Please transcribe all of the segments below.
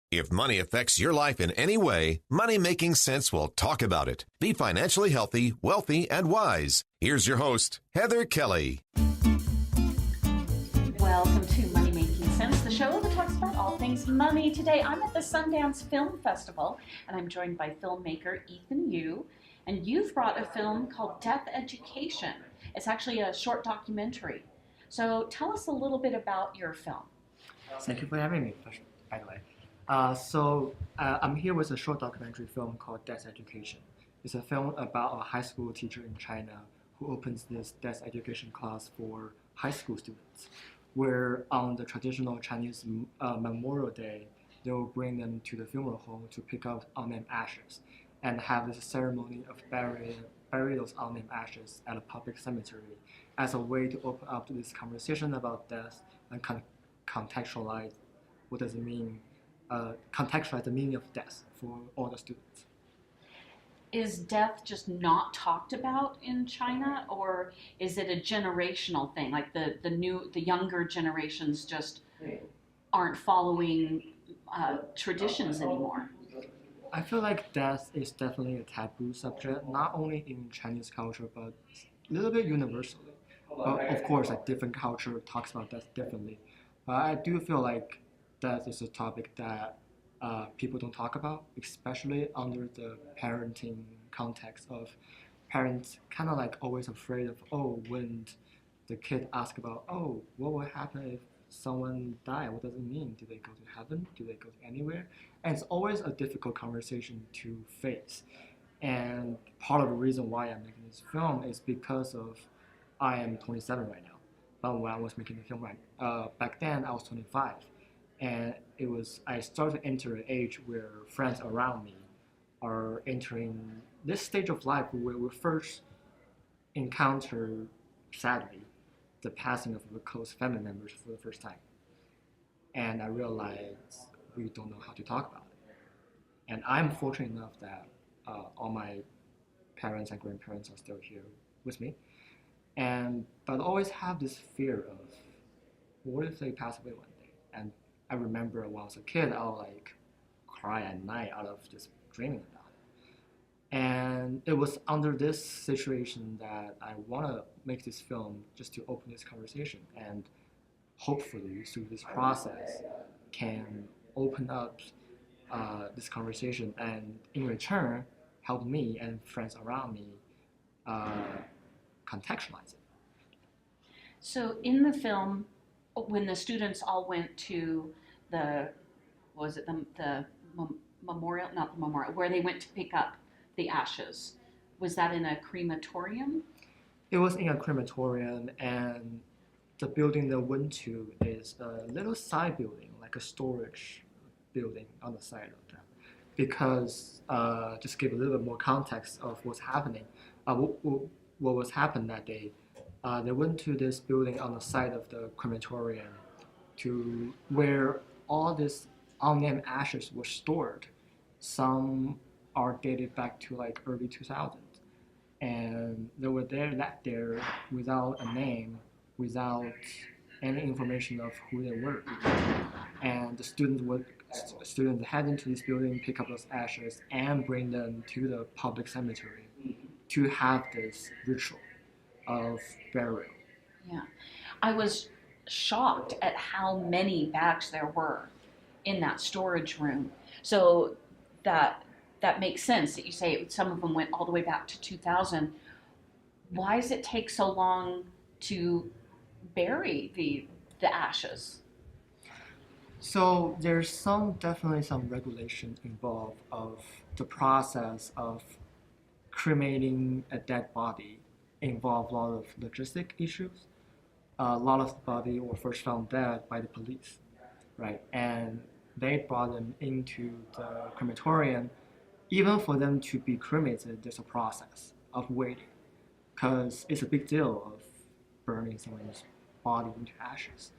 If money affects your life in any way, Money Making Sense will talk about it. Be financially healthy, wealthy, and wise. Here's your host, Heather Kelly. Welcome to Money Making Sense, the show that talks about all things money. Today, I'm at the Sundance Film Festival, and I'm joined by filmmaker Ethan Yu. And you've brought a film called Death Education. It's actually a short documentary. So tell us a little bit about your film. Thank you for having me, by the way. I'm here with a short documentary film called Death Education. It's a film about a high school teacher in China who opens this death education class for high school students, where on the traditional Chinese Memorial Day, they will bring them to the funeral home to pick up unnamed ashes and have this ceremony of bury those unnamed ashes at a public cemetery as a way to open up to this conversation about death and contextualize what does it mean, contextualize the meaning of death for all the students. Is death just not talked about in China, or is it a generational thing? Like the younger generations just aren't following traditions anymore? I feel like death is definitely a taboo subject, not only in Chinese culture, but a little bit universally. Of course, like different culture talks about death differently. But I do feel like death is a topic that people don't talk about, especially under the parenting context of parents kind of like always afraid of, when the kid asks about, what will happen if someone die? What does it mean? Do they go to heaven? Do they go to anywhere? And it's always a difficult conversation to face. And part of the reason why I'm making this film is because of I am 27 right now. But when I was making the film back then, I was 25. And I started to enter an age where friends around me are entering this stage of life where we first encounter, sadly, the passing of a close family members for the first time. And I realized we don't know how to talk about it. And I'm fortunate enough that all my parents and grandparents are still here with me. But I always have this fear of, what if they pass away one day? And I remember when I was a kid, I would cry at night out of just dreaming about it. And it was under this situation that I want to make this film just to open this conversation, and hopefully through this process can open up this conversation and in return help me and friends around me contextualize it. So in the film, when the students all went to the memorial, not the memorial, where they went to pick up the ashes, was that in a crematorium? It was in a crematorium, and the building they went to is a little side building, like a storage building on the side of them. Because, just give a little bit more context of what's happening, what was happened that day, they went to this building on the side of the crematorium to where all these unnamed ashes were stored. Some are dated back to early 2000s. And they were left there without a name, without any information of who they were. And the students head into this building, pick up those ashes, and bring them to the public cemetery to have this ritual of burial. Yeah. I was shocked at how many bags there were in that storage room. So that makes sense that you say some of them went all the way back to 2000. Why does it take so long to bury the ashes? So there's definitely some regulation involved of the process of cremating a dead body involve a lot of logistic issues. A lot of the body were first found dead by the police, right? And they brought them into the crematorium. Even for them to be cremated, there's a process of waiting, because it's a big deal of burning someone's body into ashes.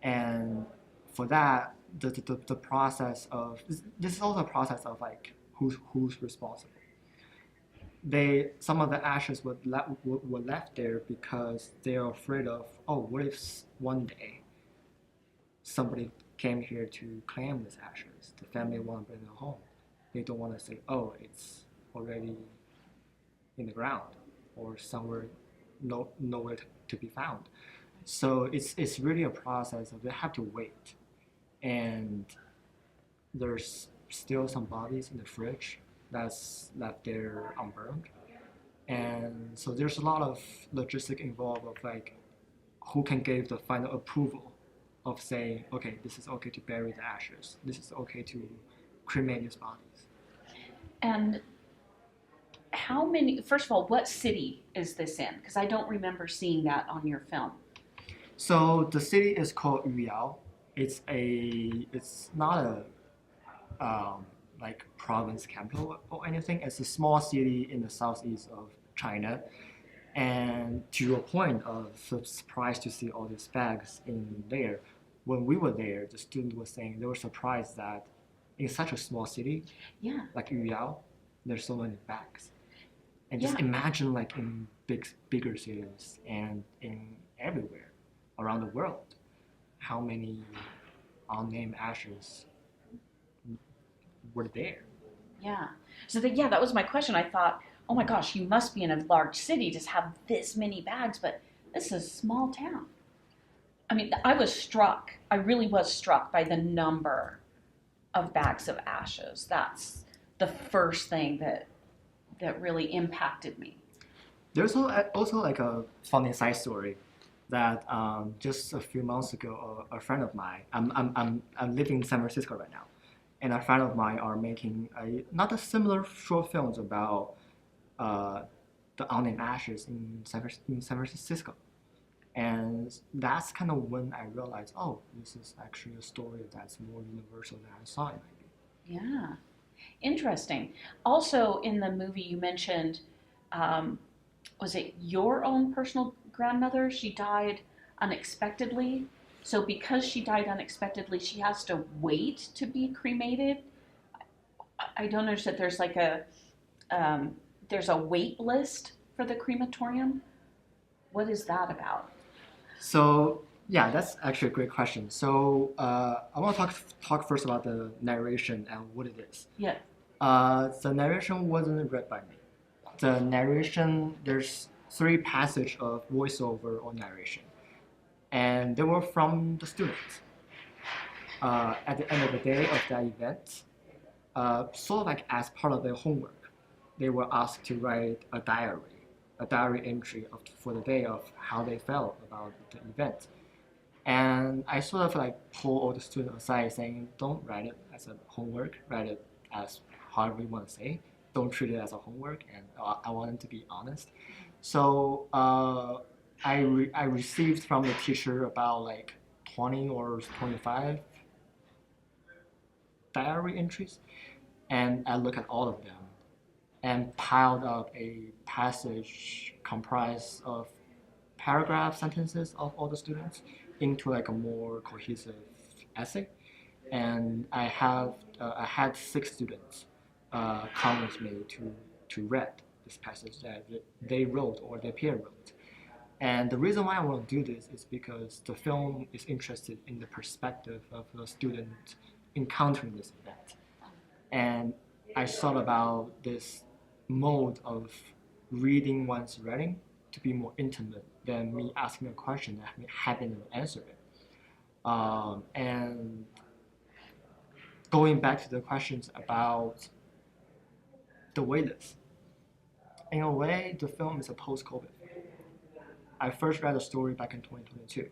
And for that, the process of this is also a process of who's responsible. Some of the ashes were left there because they are afraid of, what if one day somebody came here to claim these ashes. The family want to bring them home. They don't want to say, oh, it's already in the ground or somewhere nowhere to be found. So it's really a process of they have to wait. And there's still some bodies in the fridge that's left there unburned. And so there's a lot of logistic involved of like who can give the final approval of saying, okay, this is okay to bury the ashes. This is okay to cremate these bodies. And how many, first of all, what city is this in? Because I don't remember seeing that on your film. So the city is called Yuxuan. It's not a like province capital or anything. It's a small city in the southeast of China. And to your point of surprised to see all these bags in there, when we were there, the student was saying they were surprised that in such a small city, Yeah. like Yuxuan, there's so many bags. And just Yeah. imagine like in bigger cities and in everywhere around the world, how many unnamed ashes were there. Yeah. So that was my question. I thought, oh my gosh, you must be in a large city to have this many bags, but this is a small town. I mean, I really was struck by the number of bags of ashes. That's the first thing that really impacted me. There's also like a funny side story that just a few months ago, a friend of mine, I'm living in San Francisco right now, and a friend of mine are making not a similar short films about the unnamed ashes in San Francisco. And that's kind of when I realized, oh, this is actually a story that's more universal than I thought it might be. Yeah. Interesting. Also, in the movie, you mentioned, was it your own personal grandmother? She died unexpectedly. So, because she died unexpectedly, she has to wait to be cremated. I don't understand. There's a wait list for the crematorium. What is that about? So yeah, that's actually a great question. So I want to talk first about the narration and what it is. Yeah. The narration wasn't read by me. The narration, there's 3 passages of voiceover or narration, and they were from the students. At the end of the day of that event, sort of like as part of their homework, they were asked to write a diary entry for the day of how they felt about the event. And I sort of like pull all the students aside saying, don't write it as a homework, write it as however you want to say. Don't treat it as a homework, and I want them to be honest. So I received from the teacher about like 20 or 25 diary entries, and I look at all of them and piled up a passage comprised of paragraph sentences of all the students into like a more cohesive essay. And I had 6 students come with me to read this passage that they wrote or their peer wrote. And the reason why I want to do this is because the film is interested in the perspective of the student encountering this event. And I thought about this mode of reading one's writing to be more intimate than me asking a question and having them answer it. And going back to the questions about the waitlist, in a way, the film is a post-COVID. I first read a story back in 2022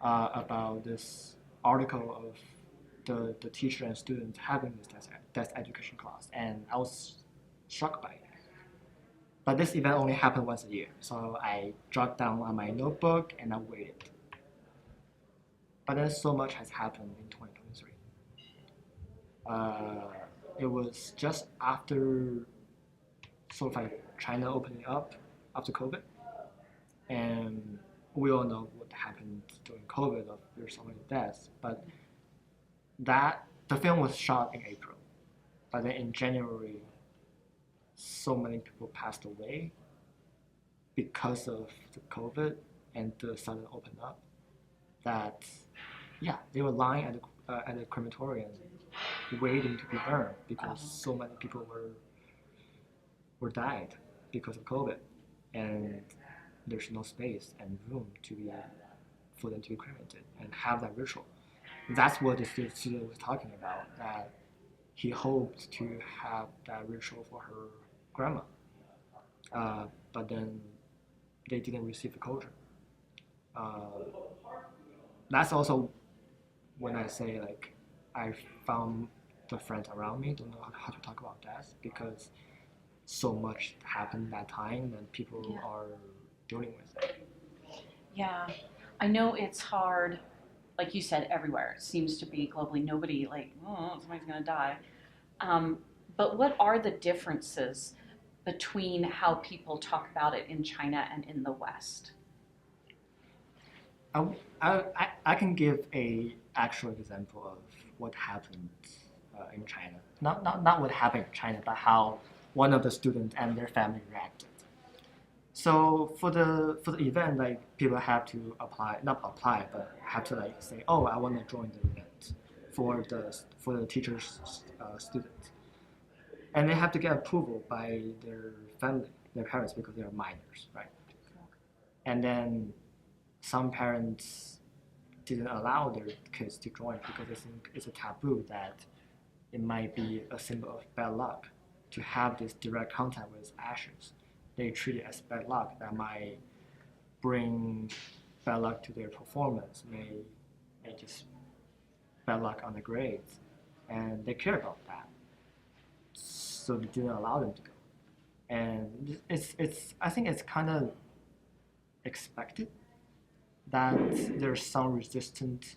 about this article of the teacher and student having this death education class, and I was struck by it. But this event only happened once a year, so I jotted down on my notebook and I waited. But then so much has happened in 2023. It was just after sort of like China opening up after COVID, and we all know what happened during COVID. There's so many deaths, but the film was shot in April, but then in January, so many people passed away because of the COVID and the sudden open up that, yeah, they were lying at a crematorium waiting to be burned because so many people were died because of COVID, and there's no space and room for them to be cremated and have that ritual. That's what the student was talking about, that he hoped to have that ritual for her grandma, but then they didn't receive the closure. That's also when I say like I found the friends around me don't know how to talk about death because so much happened that time and people are dealing with it. Yeah, I know it's hard. Like you said, everywhere. It seems to be globally. Nobody like, oh, somebody's gonna die. Um, but what are the differences between how people talk about it in China and in the West? I can give a actual example of what happened in China. Not what happened in China, but how one of the students and their family reacted. So for the event, like people have to not apply, but have to like say, oh, I want to join the event for the teacher's students, and they have to get approval by their family, their parents, because they are minors, right? And then some parents didn't allow their kids to join because they think it's a taboo that it might be a symbol of bad luck to have this direct contact with ashes. They treat it as bad luck that might bring bad luck to their performance, may just bad luck on the grades, and they care about that, so they didn't allow them to go. And it's I think it's kind of expected that there's some resistance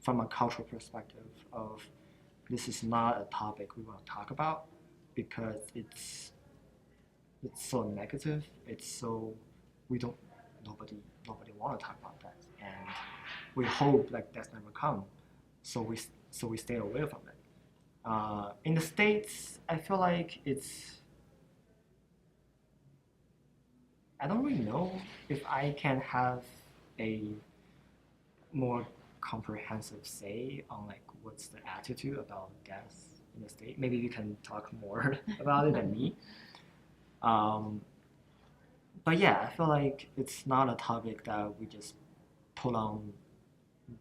from a cultural perspective of this is not a topic we want to talk about because it's so negative. It's so nobody want to talk about that, and we hope like that's never come, so we stay away from it. In the States, I feel like I don't really know if I can have a more comprehensive say on like what's the attitude about death in the state. Maybe you can talk more about it than me. But yeah, I feel like it's not a topic that we just put on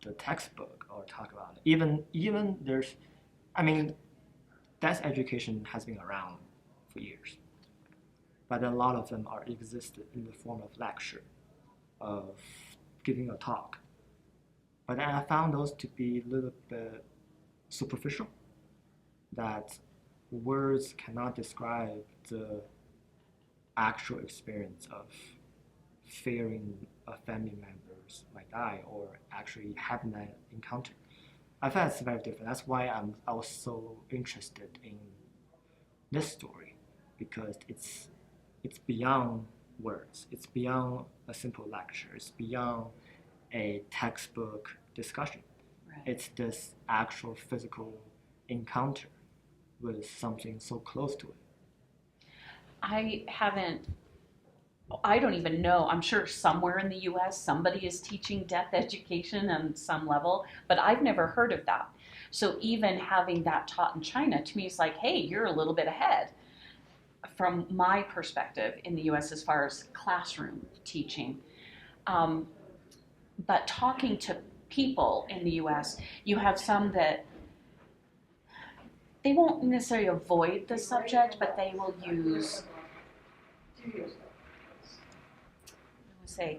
the textbook or talk about it. Even there's, I mean, death education has been around for years, but a lot of them are existed in the form of lecture, of giving a talk. But then I found those to be a little bit superficial, that words cannot describe the actual experience of fearing a family members might die or actually having that encounter. I felt it's very different. That's why I was so interested in this story, because it's beyond words. It's beyond a simple lecture. It's beyond a textbook discussion. Right. It's this actual physical encounter with something so close to it. I don't even know. I'm sure somewhere in the US somebody is teaching death education on some level, but I've never heard of that. So even having that taught in China, to me, is like, hey, you're a little bit ahead from my perspective in the US as far as classroom teaching. But talking to people in the US, you have some that they won't necessarily avoid the subject, but they will use, say,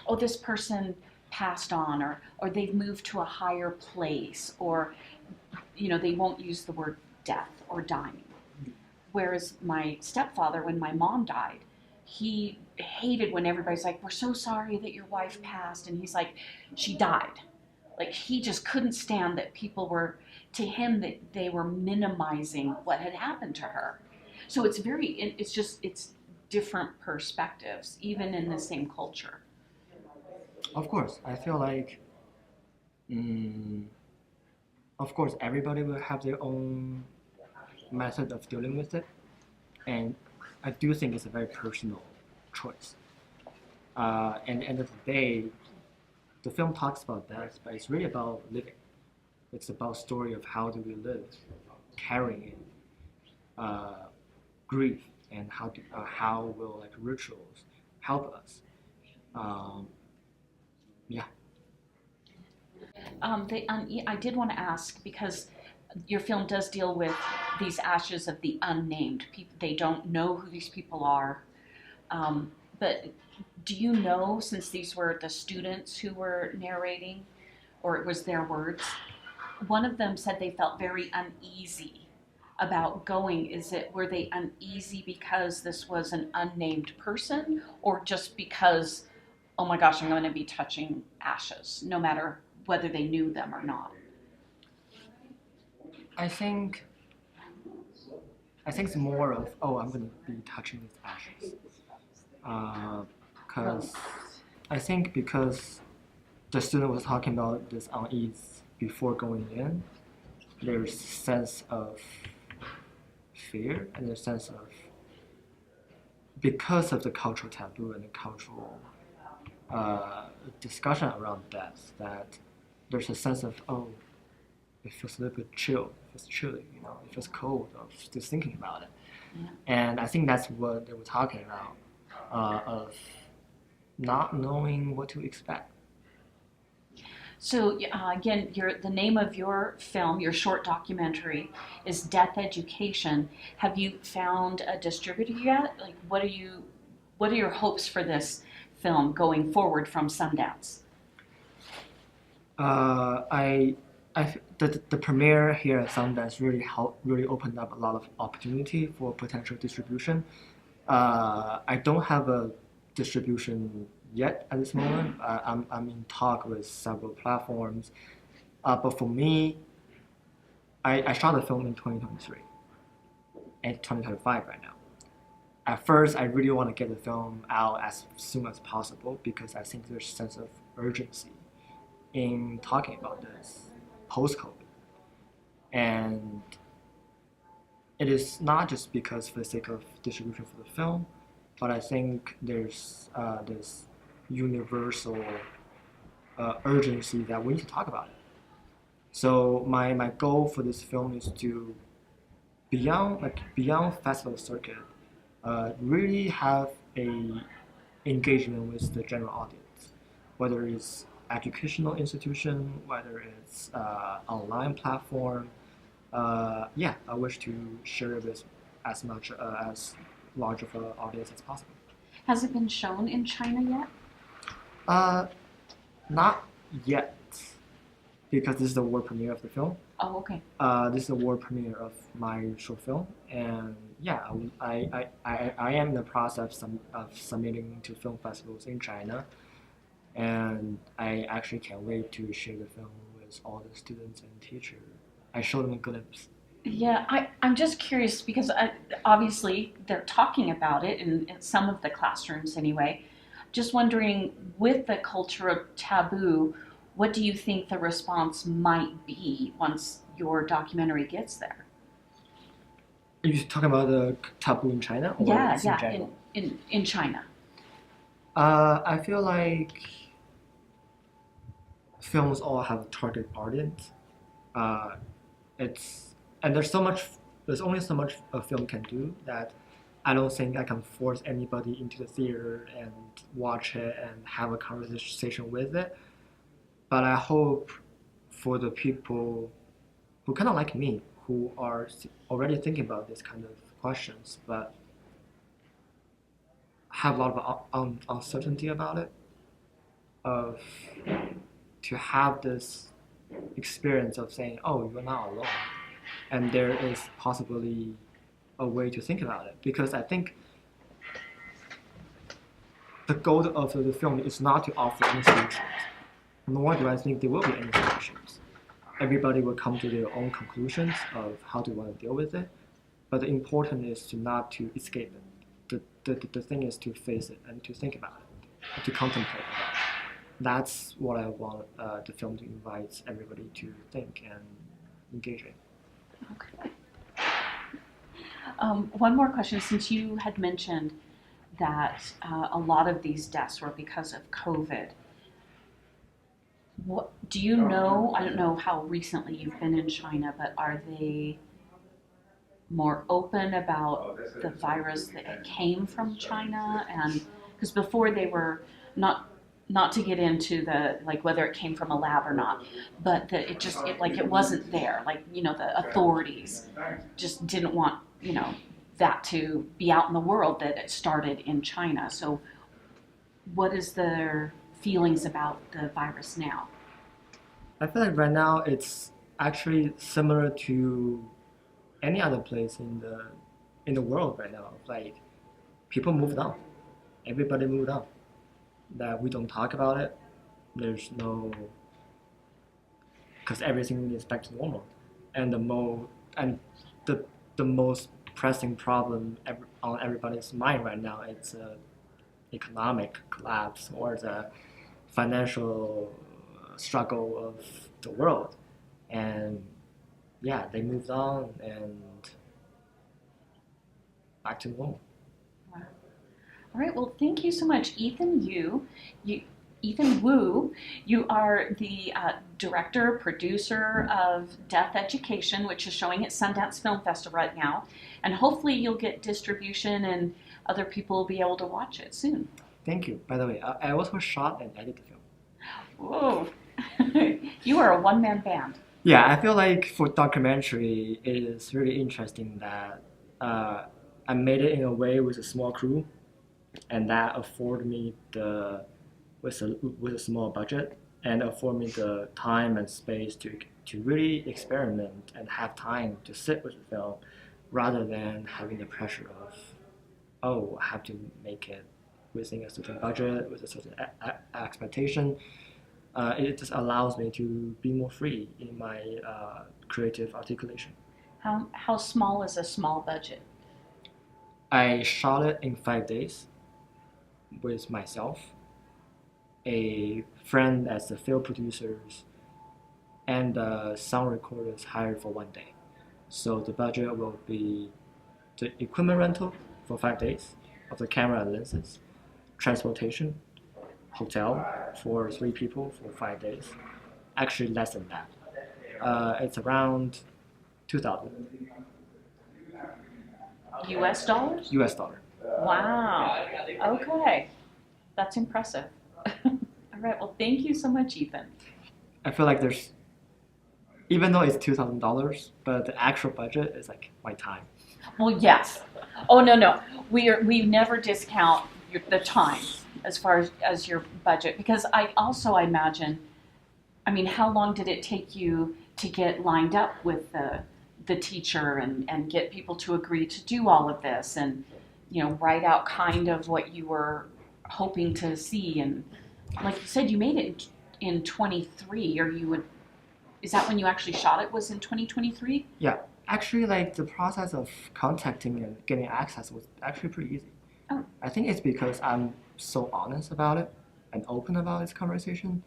oh, this person passed on, or they've moved to a higher place, or they won't use the word death or dying. Whereas my stepfather, when my mom died, he hated when everybody's like, we're so sorry that your wife passed, and he's like, she died. Like, he just couldn't stand that people were, to him, that they were minimizing what had happened to her. So it's different perspectives, even in the same culture. Of course, I feel like, of course, everybody will have their own method of dealing with it, and I do think it's a very personal choice. And at the end of the day, the film talks about death, but it's really about living. It's about story of how do we live, carrying grief, and how will like rituals help us. Yeah. I did want to ask, because your film does deal with these ashes of the unnamed people. They don't know who these people are. But do you know, since these were the students who were narrating, or it was their words, one of them said they felt very uneasy about going. Were they uneasy because this was an unnamed person, or just because, oh my gosh, I'm going to be touching ashes, no matter whether they knew them or not? I think it's more of, oh, I'm going to be touching these ashes. Because I think because the student was talking about this unease before going in, there's a sense of fear and a sense of, because of the cultural taboo and the cultural discussion around death, that there's a sense of, oh, it feels a little bit chill, it feels chilly, it feels cold of just thinking about it. Yeah. And I think that's what they were talking about, of not knowing what to expect. So again, the name of your film, your short documentary, is Death Education. Have you found a distributor yet? Like, what are your hopes for this film going forward from Sundance? The premiere here at Sundance really opened up a lot of opportunity for potential distribution. I don't have a distribution yet at this moment. I'm in talk with several platforms. But for me, I shot the film in 2023 and 2025 right now. At first, I really want to get the film out as soon as possible because I think there's a sense of urgency in talking about this post-COVID. And it is not just because for the sake of distribution for the film, but I think there's this universal urgency that we need to talk about it. So my goal for this film is to, beyond festival circuit, really have a engagement with the general audience, whether it's educational institution, whether it's online platform. I wish to share it with as much as large of an audience as possible. Has it been shown in China yet? Not yet, because this is the world premiere of the film. Oh, okay. This is the world premiere of my short film, and I am in the process of submitting to film festivals in China, and I actually can't wait to share the film with all the students and teachers. I showed them a glimpse. Yeah, I'm just curious because obviously they're talking about it in some of the classrooms anyway. Just wondering, with the culture of taboo, what do you think the response might be once your documentary gets there? Are you talking about the taboo in China? Or in China. I feel like films all have a target audience. There's only so much a film can do that I don't think I can force anybody into the theater and watch it and have a conversation with it. But I hope for the people who kind of like me, who are already thinking about this kind of questions, but have a lot of uncertainty about it, to have this experience of saying, oh, you're not alone. And there is possibly a way to think about it. Because I think the goal of the film is not to offer any solutions, nor do I think there will be any solutions. Everybody will come to their own conclusions of how they want to deal with it. But the important is not to escape it. The thing is to face it and to think about it, to contemplate about it. That's what I want the film to invite everybody to think and engage in. Okay. One more question, since you had mentioned that a lot of these deaths were because of COVID. What do you know? I don't know how recently you've been in China, but are they more open about the virus that it came from China? And because before they were not not to get into the like whether it came from a lab or not, but that it wasn't there. Like the authorities just didn't want that to be out in the world that it started in China. So what is their feelings about the virus now? I feel like right now it's actually similar to any other place in the world right now. Like people moved on, everybody moved on. That we don't talk about it. There's no because everything is back to normal, and the the most pressing problem on everybody's mind right now is economic collapse or the financial struggle of the world, and yeah, they moved on and back to normal. Wow. All right. Well, thank you so much, Ethan. Ethan Wu. You are the director, producer of Death Education, which is showing at Sundance Film Festival right now, and hopefully you'll get distribution and other people will be able to watch it soon. Thank you. By the way, I also shot and edited the film. Whoa. You are a one-man band. Yeah, I feel like for documentary, it is really interesting that I made it in a way with a small crew, and that afforded me with a small budget and afford me the time and space to really experiment and have time to sit with the film, rather than having the pressure of, oh, I have to make it within a certain budget with a certain expectation. It just allows me to be more free in my creative articulation. How small is a small budget? I shot it in 5 days with myself, a friend as the film producers, and sound recorders hired for 1 day. So the budget will be the equipment rental for 5 days of the camera and lenses, transportation, hotel for 3 people for 5 days. Actually, less than that. It's around 2,000 US dollars? US dollar. Wow. Okay. That's impressive. All right. Well, thank you so much, Ethan. I feel like even though it's $2,000, but the actual budget is like my time. Well, yes. Oh, no. We never discount the time as far as your budget, because I imagine, I mean, how long did it take you to get lined up with the teacher and get people to agree to do all of this and, write out kind of what you were hoping to see? And like you said, you made it in 23, or is that when you actually shot it, was in 2023? Yeah, actually, like the process of contacting and getting access was actually pretty easy. Oh. I think it's because I'm so honest about it and open about this conversation.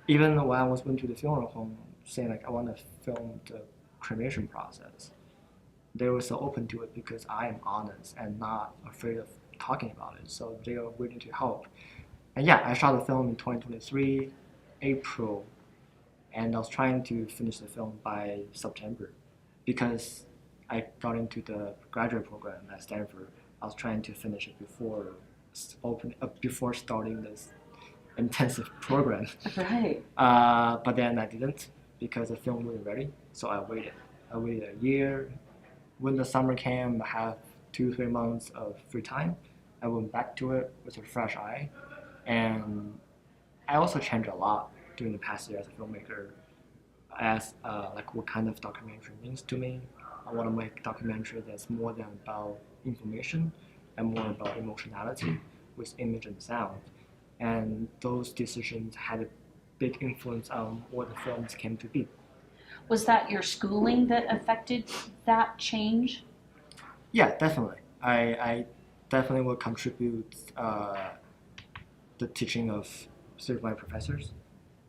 Even when I was went to the funeral home saying like I want to film the cremation process, they were so open to it because I am honest and not afraid of talking about it. So they are willing to help. And yeah, I shot the film in 2023, April, and I was trying to finish the film by September because I got into the graduate program at Stanford. I was trying to finish it before starting this intensive program. Right. But then I didn't because the film wasn't ready. So I waited. I waited a year. When the summer came, I had 2-3 months of free time. I went back to it with a fresh eye, and I also changed a lot during the past year as a filmmaker. As like what kind of documentary means to me. I want to make a documentary that's more than about information and more about emotionality with image and sound. And those decisions had a big influence on what the films came to be. Was that your schooling that affected that change? Yeah, definitely. I definitely will contribute the teaching of certified professors,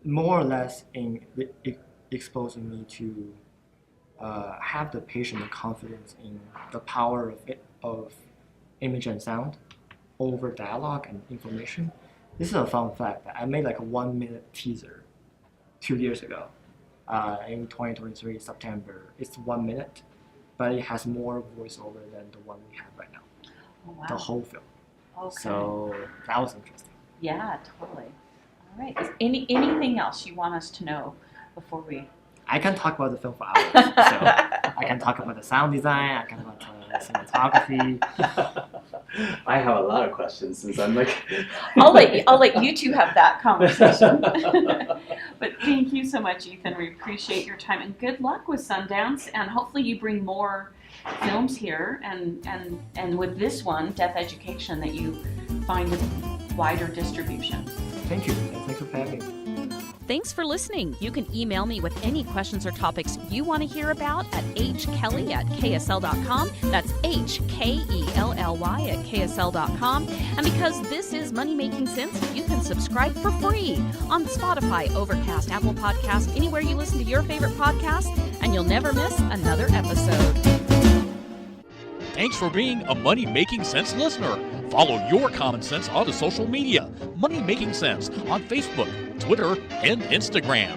more or less in exposing me to have the patient and confidence in the power of image and sound over dialogue and information. This is a fun fact. I made like a 1-minute teaser 2 years ago. In 2023 September, it's 1 minute, but it has more voiceover than the one we have right now. Oh, wow. The whole film. Okay. So that was interesting. Yeah, totally. All right. Is anything else you want us to know before we? I can talk about the film for hours. So I can talk about the sound design. I can talk about the cinematography. I have a lot of questions since I'm like. I'll let you two have that conversation. But thank you so much, Ethan. We appreciate your time and good luck with Sundance. And hopefully you bring more films here and with this one, Death Education, that you find a wider distribution. Thank you. Thanks for having me. Thanks for listening. You can email me with any questions or topics you want to hear about at hkelly@ksl.com. That's HKELLY@ksl.com. And because this is Money Making Sense, you can subscribe for free on Spotify, Overcast, Apple Podcasts, anywhere you listen to your favorite podcast, and you'll never miss another episode. Thanks for being a Money Making Sense listener. Follow your common sense onto social media. Money Making Sense on Facebook, Twitter, and Instagram.